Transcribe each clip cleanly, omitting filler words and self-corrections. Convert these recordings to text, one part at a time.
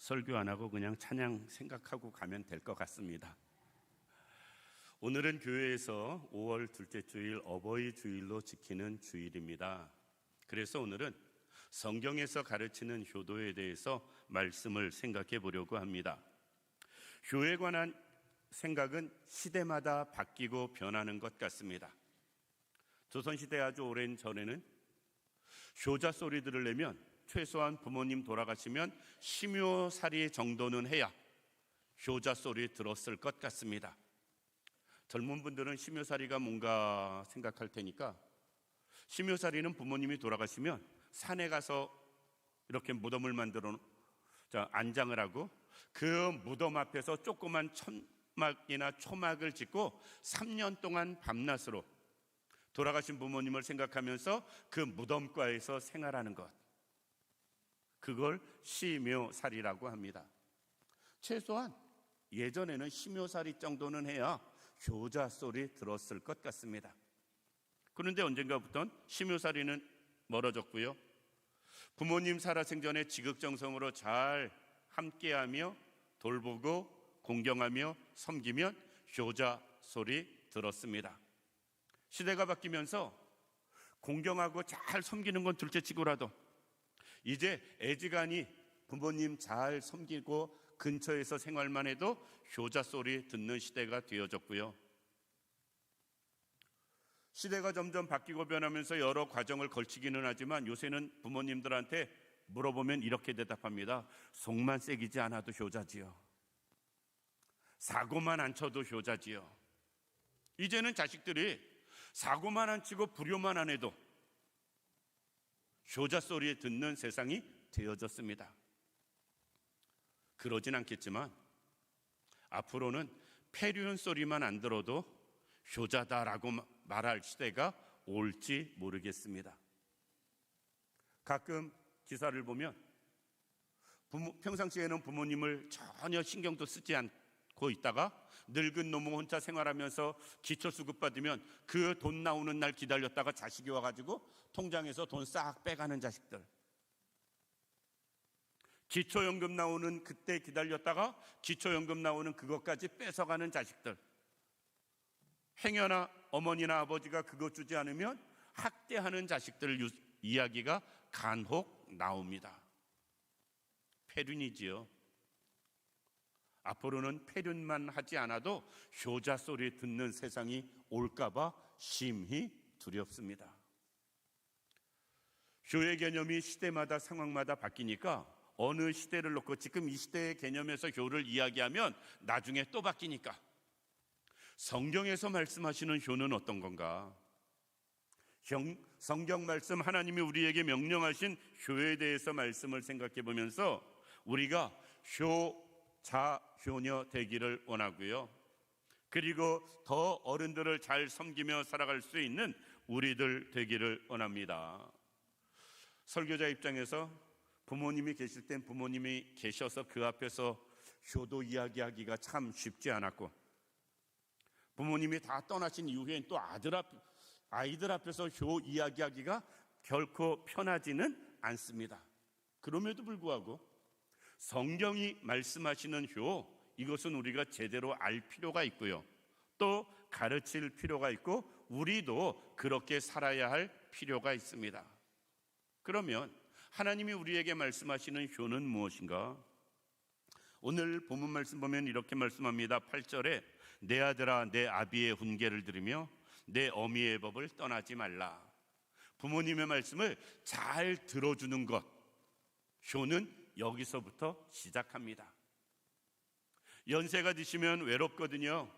설교 안 하고 그냥 찬양 생각하고 가면 될 것 같습니다. 오늘은 교회에서 5월 둘째 주일 어버이 주일로 지키는 주일입니다. 그래서 오늘은 성경에서 가르치는 효도에 대해서 말씀을 생각해 보려고 합니다. 효에 관한 생각은 시대마다 바뀌고 변하는 것 같습니다. 조선시대 아주 오랜 전에는 효자 소리 들으려면 최소한 부모님 돌아가시면 심요살이 정도는 해야 효자 소리 들었을 것 같습니다. 젊은 분들은 심요살이가 뭔가 생각할 테니까, 심요살이는 부모님이 돌아가시면 산에 가서 이렇게 무덤을 만들어 안장을 하고 그 무덤 앞에서 조그만 천막이나 초막을 짓고 3년 동안 밤낮으로 돌아가신 부모님을 생각하면서 그 무덤가에서 생활하는 것, 그걸 심요살이라고 합니다. 최소한 예전에는 심요살이 정도는 해야 효자 소리 들었을 것 같습니다. 그런데 언젠가부터는 심요살이는 멀어졌고요, 부모님 살아생전에 지극정성으로 잘 함께하며 돌보고 공경하며 섬기면 효자 소리 들었습니다. 시대가 바뀌면서 공경하고 잘 섬기는 건 둘째치고라도 이제 애지간히 부모님 잘 섬기고 근처에서 생활만 해도 효자 소리 듣는 시대가 되어졌고요, 시대가 점점 바뀌고 변하면서 여러 과정을 걸치기는 하지만 요새는 부모님들한테 물어보면 이렇게 대답합니다. 속만 새기지 않아도 효자지요. 사고만 안 쳐도 효자지요. 이제는 자식들이 사고만 안 치고 불효만 안 해도 효자 소리 듣는 세상이 되어졌습니다. 그러진 않겠지만 앞으로는 폐륜 소리만 안 들어도 효자다라고 말할 시대가 올지 모르겠습니다. 가끔 기사를 보면 평상시에는 부모님을 전혀 신경도 쓰지 않고 있다가 늙은 노모 혼자 생활하면서 기초수급 받으면 그 돈 나오는 날 기다렸다가 자식이 와가지고 통장에서 돈 싹 빼가는 자식들, 기초연금 나오는 그때 기다렸다가 기초연금 나오는 그것까지 뺏어가는 자식들, 행여나 어머니나 아버지가 그것 주지 않으면 학대하는 자식들 이야기가 간혹 나옵니다. 폐륜이지요. 앞으로는 폐륜만 하지 않아도 효자 소리 듣는 세상이 올까봐 심히 두렵습니다. 효의 개념이 시대마다 상황마다 바뀌니까 어느 시대를 놓고 지금 이 시대의 개념에서 효를 이야기하면 나중에 또 바뀌니까 성경에서 말씀하시는 효는 어떤 건가? 성경 말씀, 하나님이 우리에게 명령하신 효에 대해서 말씀을 생각해 보면서 우리가 효자, 효녀 되기를 원하고요, 그리고 더 어른들을 잘 섬기며 살아갈 수 있는 우리들 되기를 원합니다. 설교자 입장에서 부모님이 계실 땐 부모님이 계셔서 그 앞에서 효도 이야기하기가 참 쉽지 않았고, 부모님이 다 떠나신 이후엔 또 아이들 앞에서 효 이야기하기가 결코 편하지는 않습니다. 그럼에도 불구하고 성경이 말씀하시는 효, 이것은 우리가 제대로 알 필요가 있고요, 또 가르칠 필요가 있고 우리도 그렇게 살아야 할 필요가 있습니다. 그러면 하나님이 우리에게 말씀하시는 효는 무엇인가? 오늘 본문 말씀 보면 이렇게 말씀합니다. 8절에 내 아들아 내 아비의 훈계를 들으며 내 어미의 법을 떠나지 말라. 부모님의 말씀을 잘 들어주는 것, 효는 여기서부터 시작합니다. 연세가 드시면 외롭거든요.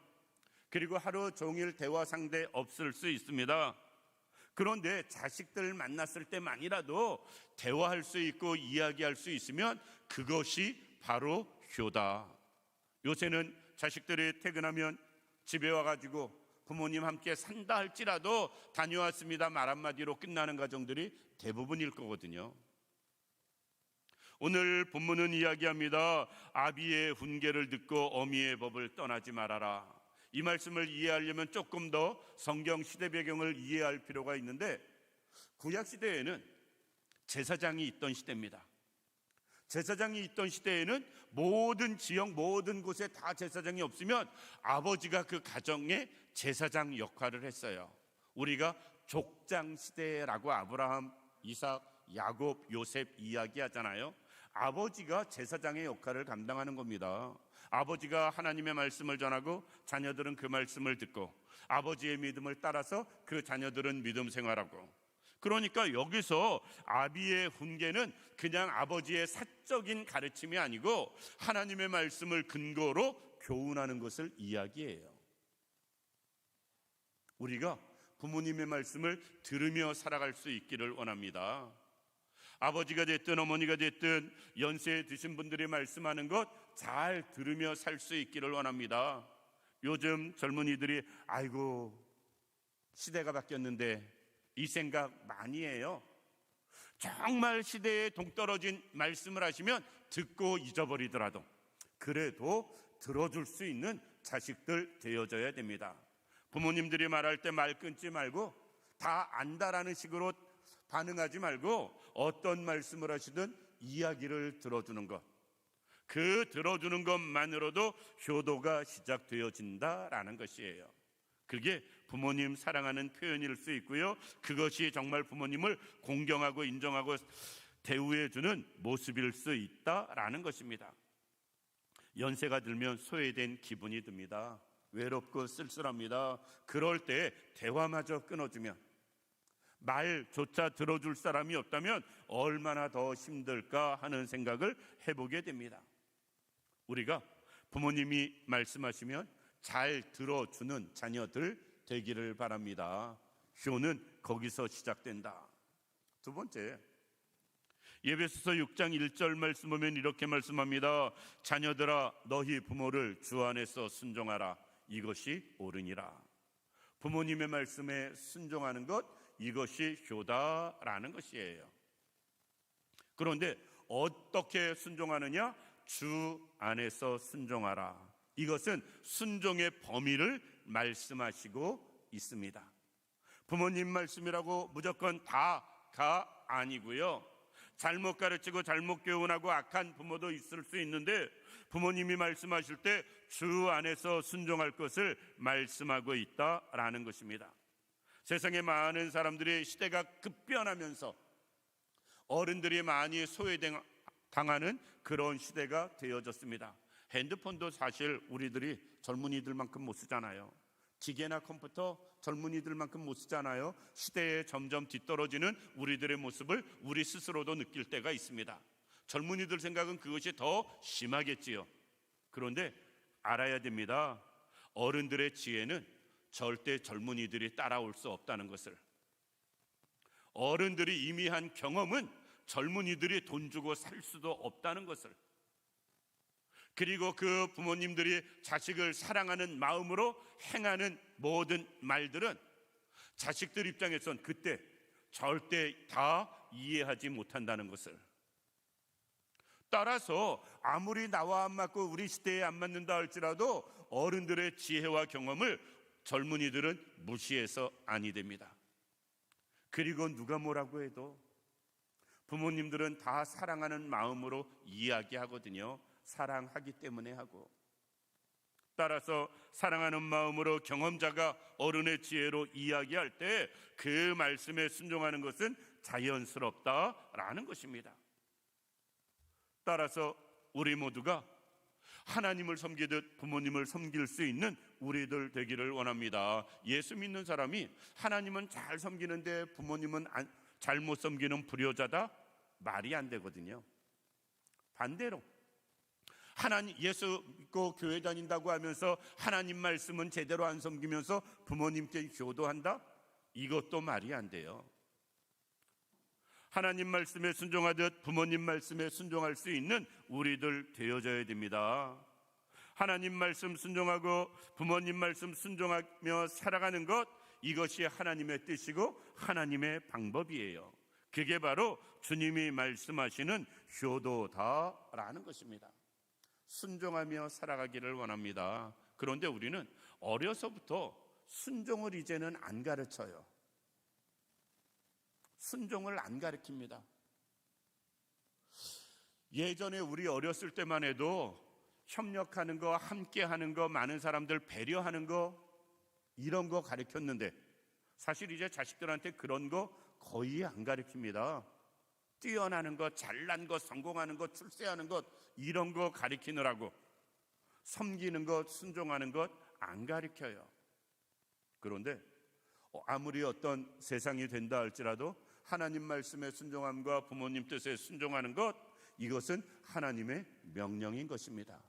그리고 하루 종일 대화 상대 없을 수 있습니다. 그런데 자식들 만났을 때만이라도 대화할 수 있고 이야기할 수 있으면 그것이 바로 효다. 요새는 자식들이 퇴근하면 집에 와가지고 부모님 함께 산다 할지라도 다녀왔습니다 말 한마디로 끝나는 가정들이 대부분일 거거든요. 오늘 본문은 이야기합니다. 아비의 훈계를 듣고 어미의 법을 떠나지 말아라. 이 말씀을 이해하려면 조금 더 성경 시대 배경을 이해할 필요가 있는데, 구약 시대에는 제사장이 있던 시대입니다. 제사장이 있던 시대에는 모든 지역 모든 곳에 다 제사장이 없으면 아버지가 그 가정의 제사장 역할을 했어요. 우리가 족장 시대라고 아브라함, 이삭, 야곱, 요셉 이야기하잖아요. 아버지가 제사장의 역할을 감당하는 겁니다. 아버지가 하나님의 말씀을 전하고 자녀들은 그 말씀을 듣고 아버지의 믿음을 따라서 그 자녀들은 믿음 생활하고, 그러니까 여기서 아비의 훈계는 그냥 아버지의 사적인 가르침이 아니고 하나님의 말씀을 근거로 교훈하는 것을 이야기해요. 우리가 부모님의 말씀을 들으며 살아갈 수 있기를 원합니다. 아버지가 됐든 어머니가 됐든 연세 드신 분들이 말씀하는 것 잘 들으며 살 수 있기를 원합니다. 요즘 젊은이들이 아이고 시대가 바뀌었는데 이 생각 많이 해요. 정말 시대에 동떨어진 말씀을 하시면 듣고 잊어버리더라도 그래도 들어줄 수 있는 자식들 되어져야 됩니다. 부모님들이 말할 때 말 끊지 말고 다 안다라는 식으로 반응하지 말고 어떤 말씀을 하시든 이야기를 들어주는 것, 그 들어주는 것만으로도 효도가 시작되어진다라는 것이에요. 그게 부모님 사랑하는 표현일 수 있고요, 그것이 정말 부모님을 공경하고 인정하고 대우해주는 모습일 수 있다라는 것입니다. 연세가 들면 소외된 기분이 듭니다. 외롭고 쓸쓸합니다. 그럴 때 대화마저 끊어주면, 말조차 들어줄 사람이 없다면 얼마나 더 힘들까 하는 생각을 해보게 됩니다. 우리가 부모님이 말씀하시면 잘 들어주는 자녀들 되기를 바랍니다. 효는 거기서 시작된다. 두 번째, 에베소서 6장 1절 말씀 보면 이렇게 말씀합니다. 자녀들아 너희 부모를 주 안에서 순종하라. 이것이 옳으니라. 부모님의 말씀에 순종하는 것, 이것이 효다라는 것이에요. 그런데 어떻게 순종하느냐? 주 안에서 순종하라. 이것은 순종의 범위를 말씀하시고 있습니다. 부모님 말씀이라고 무조건 다가 아니고요, 잘못 가르치고 잘못 교훈하고 악한 부모도 있을 수 있는데 부모님이 말씀하실 때 주 안에서 순종할 것을 말씀하고 있다라는 것입니다. 세상에 많은 사람들이 시대가 급변하면서 어른들이 많이 소외당하는 그런 시대가 되어졌습니다. 핸드폰도 사실 우리들이 젊은이들만큼 못 쓰잖아요. 기계나 컴퓨터 젊은이들만큼 못 쓰잖아요. 시대에 점점 뒤떨어지는 우리들의 모습을 우리 스스로도 느낄 때가 있습니다. 젊은이들 생각은 그것이 더 심하겠지요. 그런데 알아야 됩니다. 어른들의 지혜는 절대 젊은이들이 따라올 수 없다는 것을. 어른들이 이미 한 경험은 젊은이들이 돈 주고 살 수도 없다는 것을. 그리고 그 부모님들이 자식을 사랑하는 마음으로 행하는 모든 말들은 자식들 입장에선 그때 절대 다 이해하지 못한다는 것을. 따라서 아무리 나와 안 맞고 우리 시대에 안 맞는다 할지라도 어른들의 지혜와 경험을 젊은이들은 무시해서 아니 됩니다. 그리고 누가 뭐라고 해도 부모님들은 다 사랑하는 마음으로 이야기하거든요. 사랑하기 때문에 하고. 따라서 사랑하는 마음으로 경험자가 어른의 지혜로 이야기할 때 그 말씀에 순종하는 것은 자연스럽다라는 것입니다. 따라서 우리 모두가 하나님을 섬기듯 부모님을 섬길 수 있는 우리들 되기를 원합니다. 예수 믿는 사람이 하나님은 잘 섬기는데 부모님은 잘못 섬기는 불효자다? 말이 안 되거든요. 반대로 하나님 예수 믿고 교회 다닌다고 하면서 하나님 말씀은 제대로 안 섬기면서 부모님께 효도한다? 이것도 말이 안 돼요. 하나님 말씀에 순종하듯 부모님 말씀에 순종할 수 있는 우리들 되어져야 됩니다. 하나님 말씀 순종하고 부모님 말씀 순종하며 살아가는 것, 이것이 하나님의 뜻이고 하나님의 방법이에요. 그게 바로 주님이 말씀하시는 효도다라는 것입니다. 순종하며 살아가기를 원합니다. 그런데 우리는 어려서부터 순종을 이제는 안 가르쳐요. 순종을 안 가르칩니다. 예전에 우리 어렸을 때만 해도 협력하는 거, 함께하는 거, 많은 사람들 배려하는 거, 이런 거 가르쳤는데 사실 이제 자식들한테 그런 거 거의 안 가르칩니다. 뛰어나는 것, 잘난 것, 성공하는 것, 출세하는 것, 이런 거 가르치느라고 섬기는 것, 순종하는 것 안 가르쳐요. 그런데 아무리 어떤 세상이 된다 할지라도 하나님 말씀에 순종함과 부모님 뜻에 순종하는 것, 이것은 하나님의 명령인 것입니다.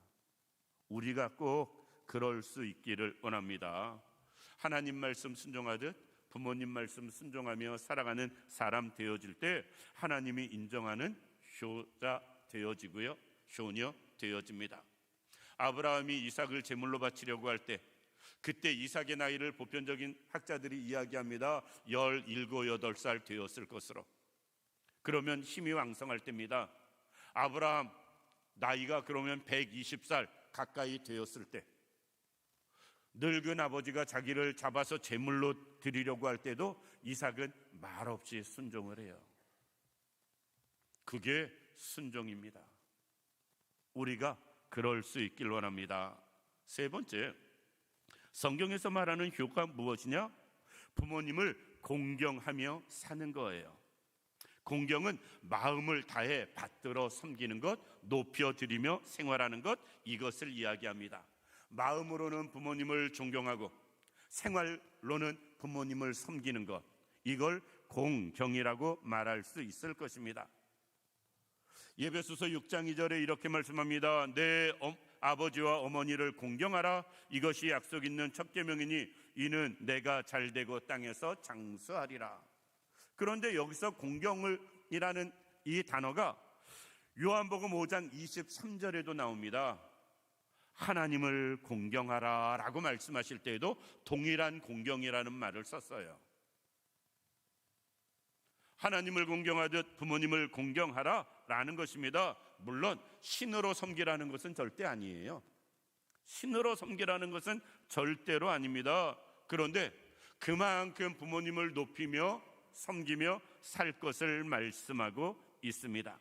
우리가 꼭 그럴 수 있기를 원합니다. 하나님 말씀 순종하듯 부모님 말씀 순종하며 살아가는 사람 되어질 때 하나님이 인정하는 효자 되어지고요, 효녀 되어집니다. 아브라함이 이삭을 제물로 바치려고 할 때 그때 이삭의 나이를 보편적인 학자들이 이야기합니다. 17, 18살 되었을 것으로. 그러면 힘이 왕성할 때입니다. 아브라함 나이가 그러면 120살 가까이 되었을 때, 늙은 아버지가 자기를 잡아서 제물로 드리려고 할 때도 이삭은 말없이 순종을 해요. 그게 순종입니다. 우리가 그럴 수 있길 원합니다. 세 번째, 성경에서 말하는 효가 무엇이냐? 부모님을 공경하며 사는 거예요. 공경은 마음을 다해 받들어 섬기는 것, 높여드리며 생활하는 것, 이것을 이야기합니다. 마음으로는 부모님을 존경하고 생활로는 부모님을 섬기는 것, 이걸 공경이라고 말할 수 있을 것입니다. 에베소서 6장 2절에 이렇게 말씀합니다. 내 아버지와 어머니를 공경하라. 이것이 약속 있는 첫 계명이니 이는 내가 잘되고 땅에서 장수하리라. 그런데 여기서 공경이라는 이 단어가 요한복음 5장 23절에도 나옵니다. 하나님을 공경하라 라고 말씀하실 때에도 동일한 공경이라는 말을 썼어요. 하나님을 공경하듯 부모님을 공경하라 라는 것입니다. 물론 신으로 섬기라는 것은 절대 아니에요. 신으로 섬기라는 것은 절대로 아닙니다. 그런데 그만큼 부모님을 높이며 섬기며 살 것을 말씀하고 있습니다.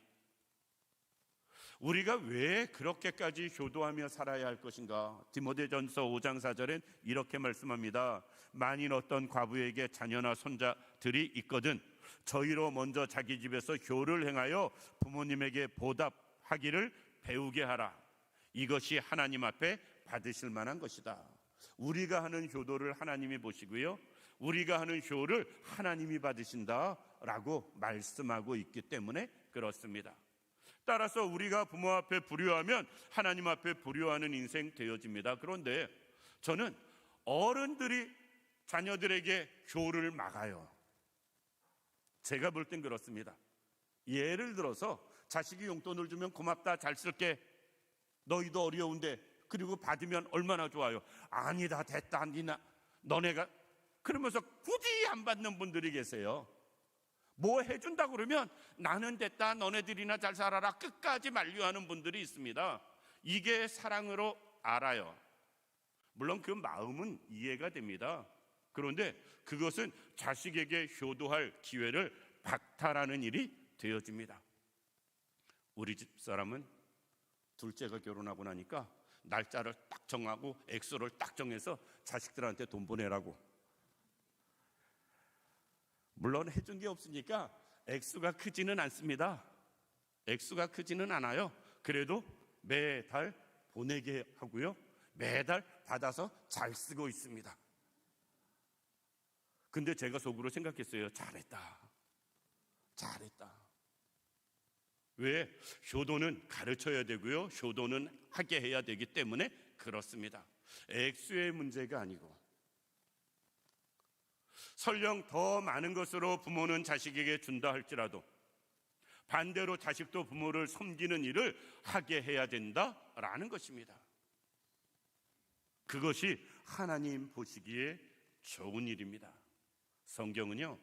우리가 왜 그렇게까지 효도하며 살아야 할 것인가? 디모데전서 5장 4절엔 이렇게 말씀합니다. 만일 어떤 과부에게 자녀나 손자들이 있거든 저희로 먼저 자기 집에서 효를 행하여 부모님에게 보답하기를 배우게 하라. 이것이 하나님 앞에 받으실 만한 것이다. 우리가 하는 효도를 하나님이 보시고요, 우리가 하는 효를 하나님이 받으신다라고 말씀하고 있기 때문에 그렇습니다. 따라서 우리가 부모 앞에 불효하면 하나님 앞에 불효하는 인생 되어집니다. 그런데 저는 어른들이 자녀들에게 효를 막아요. 제가 볼 땐 그렇습니다. 예를 들어서 자식이 용돈을 주면 고맙다, 잘 쓸게, 너희도 어려운데, 그리고 받으면 얼마나 좋아요. 아니다, 됐다, 니나 너네가, 그러면서 굳이 안 받는 분들이 계세요. 뭐 해준다 그러면 나는 됐다, 너네들이나 잘 살아라, 끝까지 만류하는 분들이 있습니다. 이게 사랑으로 알아요. 물론 그 마음은 이해가 됩니다. 그런데 그것은 자식에게 효도할 기회를 박탈하는 일이 되어집니다. 우리 집 사람은 둘째가 결혼하고 나니까 날짜를 딱 정하고 액수를 딱 정해서 자식들한테 돈 보내라고. 물론 해준 게 없으니까 액수가 크지는 않습니다. 액수가 크지는 않아요. 그래도 매달 보내게 하고요, 매달 받아서 잘 쓰고 있습니다. 근데 제가 속으로 생각했어요. 잘했다. 왜? 효도는 가르쳐야 되고요, 효도는 하게 해야 되기 때문에 그렇습니다. 액수의 문제가 아니고, 설령 더 많은 것으로 부모는 자식에게 준다 할지라도 반대로 자식도 부모를 섬기는 일을 하게 해야 된다라는 것입니다. 그것이 하나님 보시기에 좋은 일입니다. 성경은요,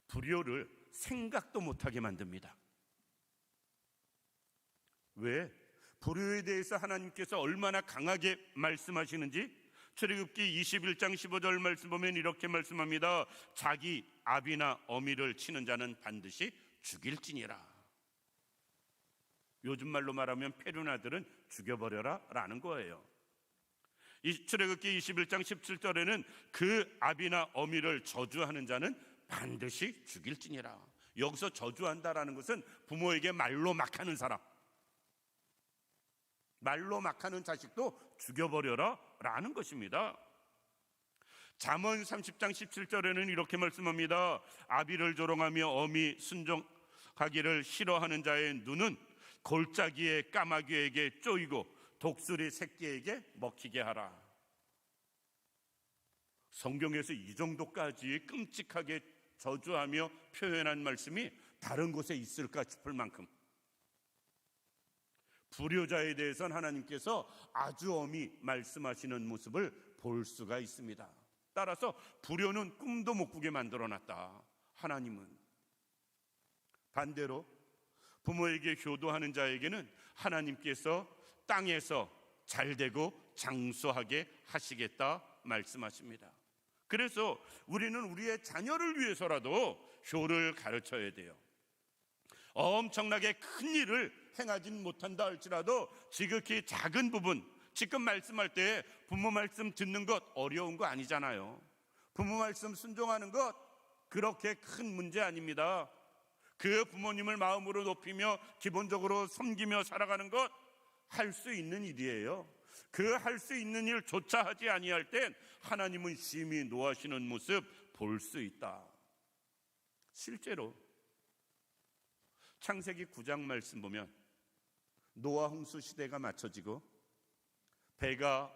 불효를 생각도 못하게 만듭니다. 왜? 불효에 대해서 하나님께서 얼마나 강하게 말씀하시는지 출애굽기 21장 15절 말씀 보면 이렇게 말씀합니다. 자기 아비나 어미를 치는 자는 반드시 죽일지니라. 요즘 말로 말하면 페류나들은 죽여버려라 라는 거예요. 이 출애굽기 21장 17절에는 그 아비나 어미를 저주하는 자는 반드시 죽일지니라. 여기서 저주한다라는 것은 부모에게 말로 막하는 사람, 말로 막하는 자식도 죽여버려라 라는 것입니다. 잠언 30장 17절에는 이렇게 말씀합니다. 아비를 조롱하며 어미 순종하기를 싫어하는 자의 눈은 골짜기의 까마귀에게 쪼이고 독수리 새끼에게 먹히게 하라. 성경에서 이 정도까지 끔찍하게 저주하며 표현한 말씀이 다른 곳에 있을까 싶을 만큼 불효자에 대해서는 하나님께서 아주 엄히 말씀하시는 모습을 볼 수가 있습니다. 따라서 불효는 꿈도 못 꾸게 만들어놨다. 하나님은 반대로 부모에게 효도하는 자에게는 하나님께서 땅에서 잘되고 장수하게 하시겠다 말씀하십니다. 그래서 우리는 우리의 자녀를 위해서라도 효를 가르쳐야 돼요. 엄청나게 큰 일을 행하진 못한다 할지라도 지극히 작은 부분, 지금 말씀할 때 부모 말씀 듣는 것 어려운 거 아니잖아요. 부모 말씀 순종하는 것 그렇게 큰 문제 아닙니다. 그 부모님을 마음으로 높이며 기본적으로 섬기며 살아가는 것 할 수 있는 일이에요. 그 할 수 있는 일조차 하지 아니할 땐 하나님은 심히 노하시는 모습 볼 수 있다. 실제로 창세기 9장 말씀 보면 노아 홍수 시대가 맞춰지고 배가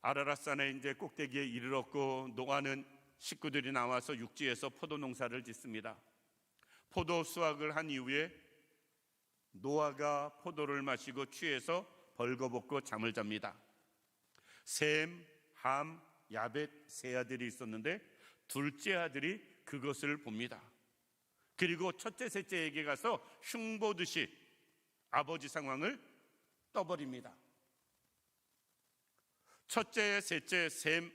아라랏산의 이제 꼭대기에 이르렀고 노아는 식구들이 나와서 육지에서 포도 농사를 짓습니다. 포도 수확을 한 이후에 노아가 포도를 마시고 취해서 벌거벗고 잠을 잡니다. 셈, 함, 야벳 세 아들이 있었는데 둘째 아들이 그것을 봅니다. 그리고 첫째, 셋째에게 가서 흉보듯이 아버지 상황을 떠버립니다. 첫째, 셋째, 셈,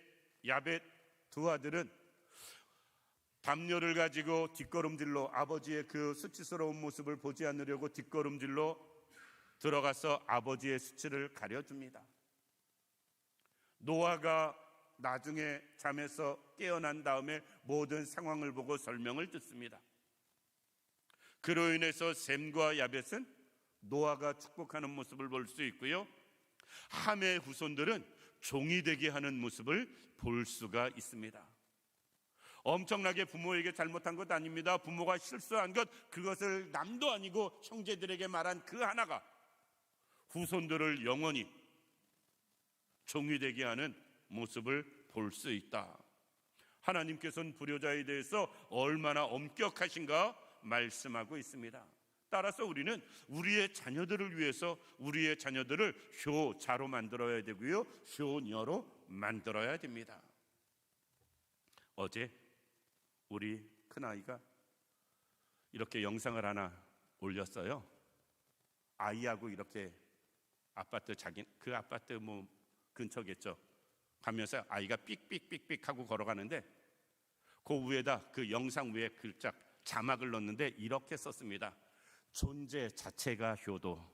야벳 두 아들은 담요를 가지고 뒷걸음질로 아버지의 그 수치스러운 모습을 보지 않으려고 뒷걸음질로 들어가서 아버지의 수치를 가려줍니다. 노아가 나중에 잠에서 깨어난 다음에 모든 상황을 보고 설명을 듣습니다. 그로 인해서 셈과 야벳은 노아가 축복하는 모습을 볼 수 있고요, 함의 후손들은 종이 되게 하는 모습을 볼 수가 있습니다. 엄청나게 부모에게 잘못한 것 아닙니다. 부모가 실수한 것, 그것을 남도 아니고 형제들에게 말한 그 하나가 후손들을 영원히 종이 되게 하는 모습을 볼 수 있다. 하나님께서는 불효자에 대해서 얼마나 엄격하신가 말씀하고 있습니다. 따라서 우리는 우리의 자녀들을 위해서 우리의 자녀들을 효자로 만들어야 되고요, 효녀로 만들어야 됩니다. 어제 우리 큰아이가 이렇게 영상을 하나 올렸어요. 아이하고 이렇게 아파트 그 아파트 뭐 근처겠죠. 가면서 아이가 삑삑삑삑 하고 걸어가는데 그 위에다 그 영상 위에 글자 자막을 넣었는데 이렇게 썼습니다. 존재 자체가 효도.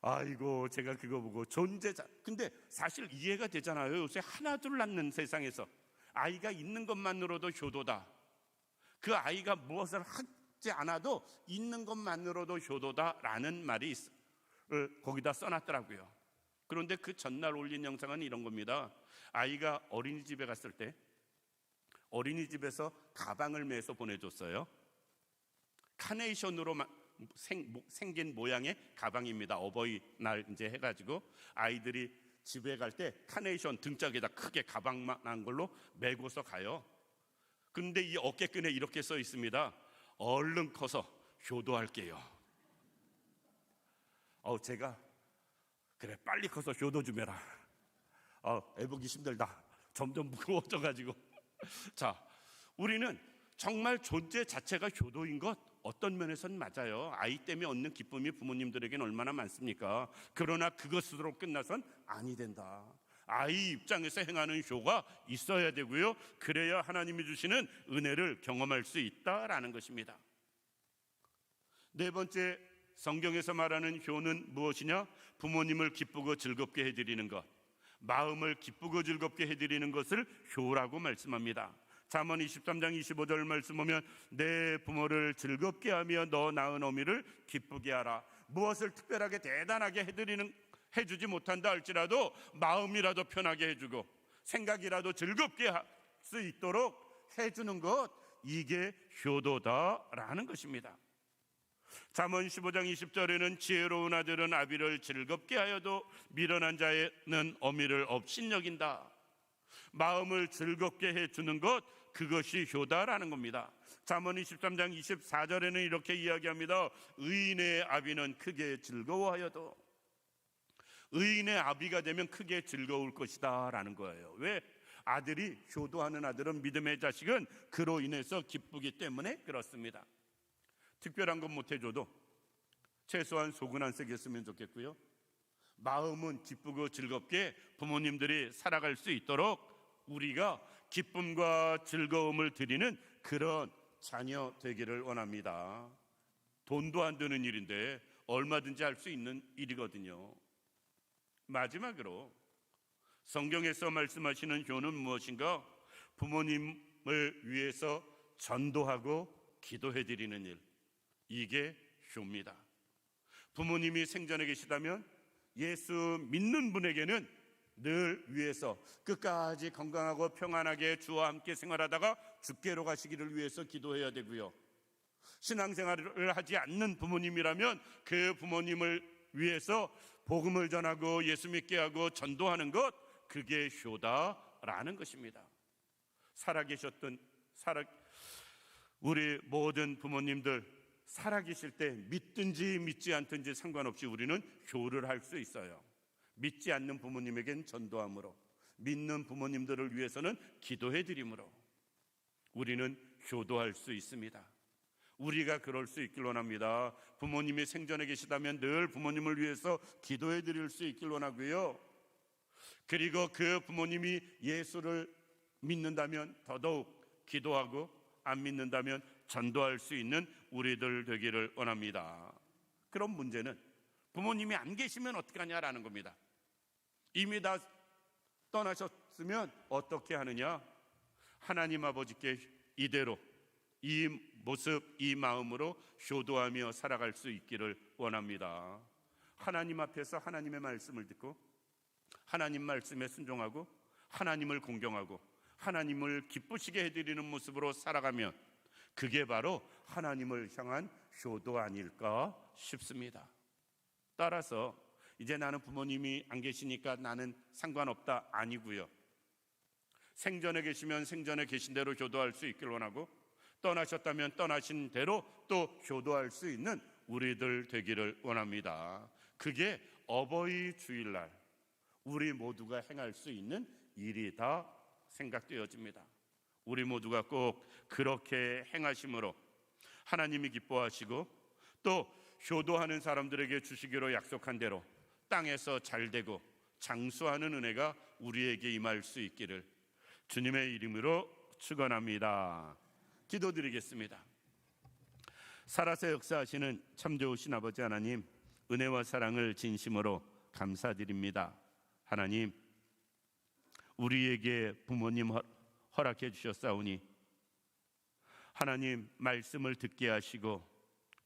아이고, 제가 그거 보고 근데 사실 이해가 되잖아요. 요새 하나 둘 낳는 세상에서 아이가 있는 것만으로도 효도다. 그 아이가 무엇을 하지 않아도 있는 것만으로도 효도다라는 말이 거기다 써놨더라고요. 그런데 그 전날 올린 영상은 이런 겁니다. 아이가 어린이집에 갔을 때 어린이집에서 가방을 매서 보내줬어요. 카네이션으로 생긴 모양의 가방입니다. 어버이날 이제 해가지고 아이들이 집에 갈 때 카네이션 등짝에다 크게 가방만한 걸로 메고서 가요. 그런데 이 어깨끈에 이렇게 써 있습니다. 얼른 커서 효도할게요. 제가 그래 빨리 커서 효도 좀 해라. 애보기 힘들다. 점점 무거워져가지고. 자, 우리는 정말 존재 자체가 효도인 것 어떤 면에서는 맞아요. 아이 때문에 얻는 기쁨이 부모님들에게는 얼마나 많습니까? 그러나 그것으로 끝나선 아니 된다. 아이 입장에서 행하는 효가 있어야 되고요, 그래야 하나님이 주시는 은혜를 경험할 수 있다라는 것입니다. 네 번째, 성경에서 말하는 효는 무엇이냐? 부모님을 기쁘고 즐겁게 해드리는 것, 마음을 기쁘고 즐겁게 해드리는 것을 효라고 말씀합니다. 잠언 23장 25절 말씀 보면 내 부모를 즐겁게 하며 너 낳은 어미를 기쁘게 하라. 무엇을 특별하게 대단하게 해주지 못한다 할지라도 마음이라도 편하게 해주고 생각이라도 즐겁게 할 수 있도록 해주는 것, 이게 효도다라는 것입니다. 잠언 15장 20절에는 지혜로운 아들은 아비를 즐겁게 하여도 미련한 자는 어미를 업신여긴다. 마음을 즐겁게 해주는 것, 그것이 효다라는 겁니다. 잠언 23장 24절에는 이렇게 이야기합니다. 의인의 아비는 크게 즐거워하여도, 의인의 아비가 되면 크게 즐거울 것이다 라는 거예요. 왜? 아들이, 효도하는 아들은, 믿음의 자식은 그로 인해서 기쁘기 때문에 그렇습니다. 특별한 건 못해줘도 최소한 속은 안 썩였으면 좋겠고요, 마음은 기쁘고 즐겁게 부모님들이 살아갈 수 있도록 우리가 기쁨과 즐거움을 드리는 그런 자녀 되기를 원합니다. 돈도 안 드는 일인데 얼마든지 할 수 있는 일이거든요. 마지막으로 성경에서 말씀하시는 효는 무엇인가? 부모님을 위해서 전도하고 기도해드리는 일, 이게 효입니다. 부모님이 생전에 계시다면 예수 믿는 분에게는 늘 위해서 끝까지 건강하고 평안하게 주와 함께 생활하다가 주께로 가시기를 위해서 기도해야 되고요, 신앙생활을 하지 않는 부모님이라면 그 부모님을 위해서 복음을 전하고 예수 믿게 하고 전도하는 것, 그게 효다라는 것입니다. 우리 모든 부모님들 살아계실 때 믿든지 믿지 않든지 상관없이 우리는 효를 할 수 있어요. 믿지 않는 부모님에겐 전도함으로, 믿는 부모님들을 위해서는 기도해드림으로 우리는 효도할 수 있습니다. 우리가 그럴 수 있길 원합니다. 부모님이 생전에 계시다면 늘 부모님을 위해서 기도해드릴 수 있길 원하고요, 그리고 그 부모님이 예수를 믿는다면 더더욱 기도하고, 안 믿는다면 전도할 수 있는 우리들 되기를 원합니다. 그런 문제는 부모님이 안 계시면 어떻게 하냐라는 겁니다. 이미 다 떠나셨으면 어떻게 하느냐? 하나님 아버지께 이대로, 이 모습, 이 마음으로 효도하며 살아갈 수 있기를 원합니다. 하나님 앞에서 하나님의 말씀을 듣고 하나님 말씀에 순종하고 하나님을 공경하고 하나님을 기쁘시게 해드리는 모습으로 살아가면 그게 바로 하나님을 향한 효도 아닐까 싶습니다. 따라서 이제 나는 부모님이 안 계시니까 나는 상관없다, 아니고요, 생전에 계시면 생전에 계신 대로 효도할 수 있길 원하고, 떠나셨다면 떠나신 대로 또 효도할 수 있는 우리들 되기를 원합니다. 그게 어버이 주일날 우리 모두가 행할 수 있는 일이다 생각되어집니다. 우리 모두가 꼭 그렇게 행하심으로 하나님이 기뻐하시고 또 효도하는 사람들에게 주시기로 약속한 대로 땅에서 잘되고 장수하는 은혜가 우리에게 임할 수 있기를 주님의 이름으로 축원합니다. 기도드리겠습니다. 살아서 역사하시는 참 좋으신 아버지 하나님, 은혜와 사랑을 진심으로 감사드립니다. 하나님, 우리에게 부모님 허락해 주셨사오니 하나님 말씀을 듣게 하시고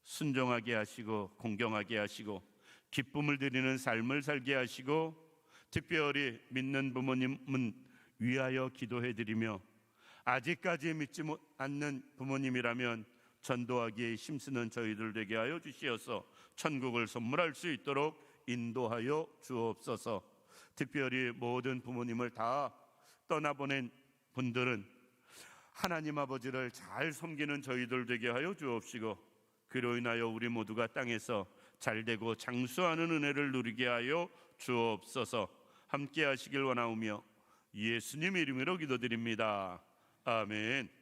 순종하게 하시고 공경하게 하시고 기쁨을 드리는 삶을 살게 하시고, 특별히 믿는 부모님은 위하여 기도해 드리며 아직까지 믿지 않는 부모님이라면 전도하기에 힘쓰는 저희들 되게 하여 주시어서 천국을 선물할 수 있도록 인도하여 주옵소서. 특별히 모든 부모님을 다 떠나보낸 분들은 하나님 아버지를 잘 섬기는 저희들 되게 하여 주옵시고, 그로 인하여 우리 모두가 땅에서 잘되고 장수하는 은혜를 누리게 하여 주옵소서. 함께 하시길 원하오며 예수님 이름으로 기도드립니다. 아멘.